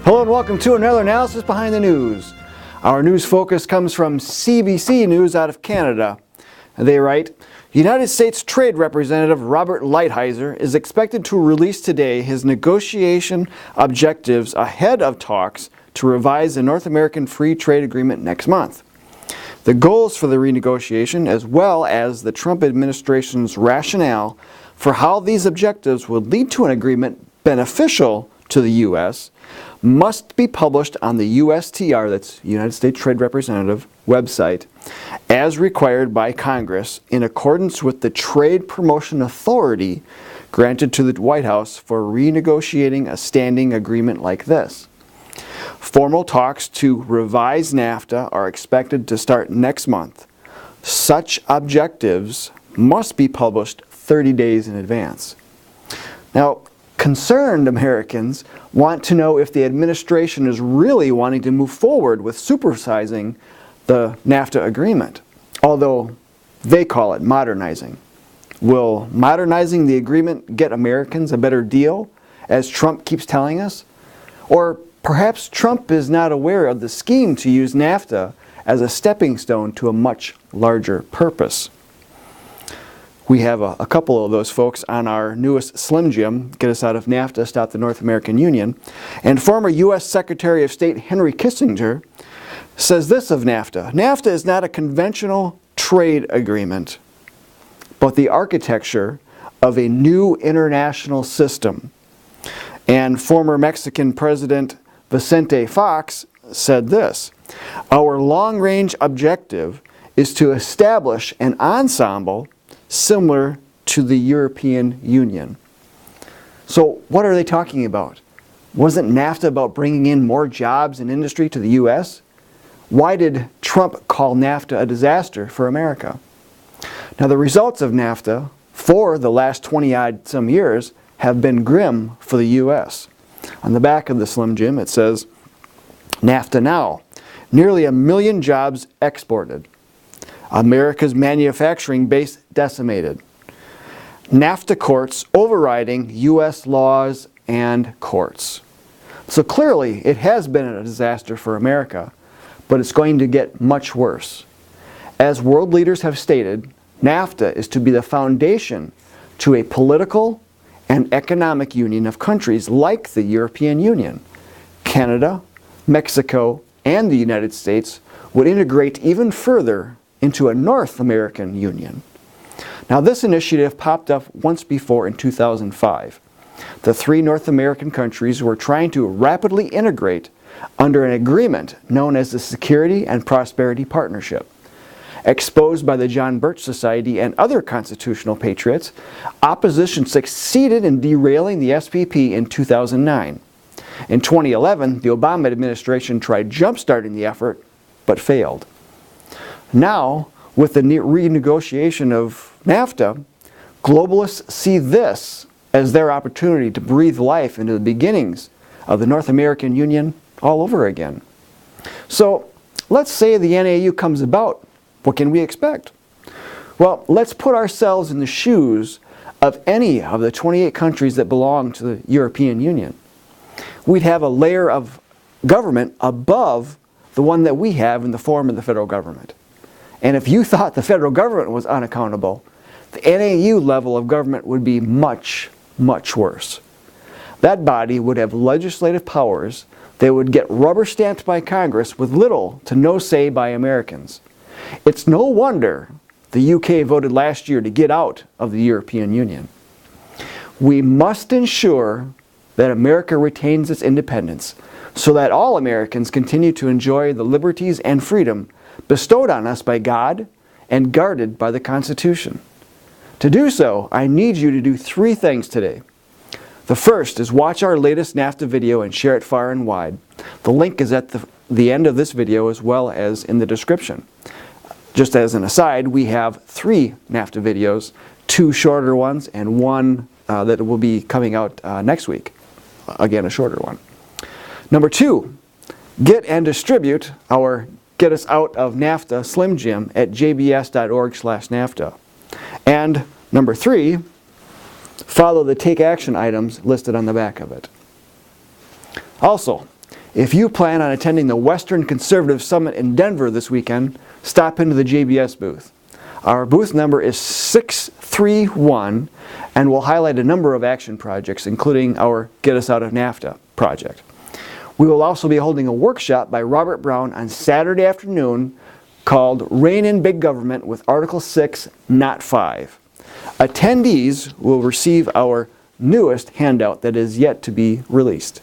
Hello and welcome to another analysis behind the news. Our news focus comes from CBC News out of Canada. They write, United States Trade Representative Robert Lighthizer is expected to release today his negotiation objectives ahead of talks to revise the North American Free Trade Agreement next month. The goals for the renegotiation, as well as the Trump administration's rationale for how these objectives would lead to an agreement beneficial to the U.S., must be published on the USTR, that's United States Trade Representative, website, as required by Congress in accordance with the Trade Promotion Authority granted to the White House for renegotiating a standing agreement like this. Formal talks to revise NAFTA are expected to start next month. Such objectives must be published 30 days in advance. Now, concerned Americans want to know if the administration is really wanting to move forward with supersizing the NAFTA agreement, although they call it modernizing. Will modernizing the agreement get Americans a better deal, as Trump keeps telling us? Or perhaps Trump is not aware of the scheme to use NAFTA as a stepping stone to a much larger purpose. We have a couple of those folks on our newest Slim Jim, Get Us Out of NAFTA, Stop the North American Union. And former U.S. Secretary of State Henry Kissinger says this of NAFTA. NAFTA is not a conventional trade agreement, but the architecture of a new international system. And former Mexican President Vicente Fox said this, our long-range objective is to establish an ensemble similar to the European Union. So what are they talking about? Wasn't NAFTA about bringing in more jobs and industry to the U.S.? Why did Trump call NAFTA a disaster for America? Now, the results of NAFTA for the last 20-odd some years have been grim for the U.S. On the back of the Slim Jim it says, NAFTA now, nearly 1 million jobs exported. America's manufacturing base decimated. NAFTA courts overriding U.S. laws and courts. So clearly it has been a disaster for America, but it's going to get much worse. As world leaders have stated, NAFTA is to be the foundation to a political and economic union of countries like the European Union. Canada, Mexico, and the United States would integrate even further into a North American Union. Now, this initiative popped up once before in 2005. The three North American countries were trying to rapidly integrate under an agreement known as the Security and Prosperity Partnership. Exposed by the John Birch Society and other constitutional patriots, opposition succeeded in derailing the SPP in 2009. In 2011, the Obama administration tried jump-starting the effort, but failed. Now, with the renegotiation of NAFTA, globalists see this as their opportunity to breathe life into the beginnings of the North American Union all over again. So, let's say the NAU comes about. What can we expect? Well, let's put ourselves in the shoes of any of the 28 countries that belong to the European Union. We'd have a layer of government above the one that we have in the form of the federal government. And if you thought the federal government was unaccountable, the NAU level of government would be much, much worse. That body would have legislative powers that would get rubber stamped by Congress with little to no say by Americans. It's no wonder the UK voted last year to get out of the European Union. We must ensure that America retains its independence so that all Americans continue to enjoy the liberties and freedom bestowed on us by God and guarded by the Constitution. To do so, I need you to do 3 things today. The first is watch our latest NAFTA video and share it far and wide. The link is at the end of this video as well as in the description. Just as an aside, we have 3 NAFTA videos, 2 shorter ones and 1 that will be coming out next week. Again, a shorter one. Number 2, get and distribute our Get Us Out of NAFTA Slim Jim at jbs.org/NAFTA. And number 3, follow the take action items listed on the back of it. Also, If you plan on attending the Western Conservative Summit in Denver this weekend, stop into the JBS booth. Our booth number is 631, and we'll highlight a number of action projects, including our Get Us Out of NAFTA project. We will also be holding a workshop by Robert Brown on Saturday afternoon called Rein in Big Government with Article 6, Not 5. Attendees will receive our newest handout that is yet to be released.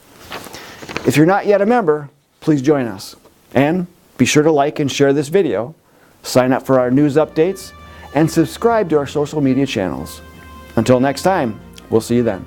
If you're not yet a member, please join us. And be sure to like and share this video, sign up for our news updates, and subscribe to our social media channels. Until next time, we'll see you then.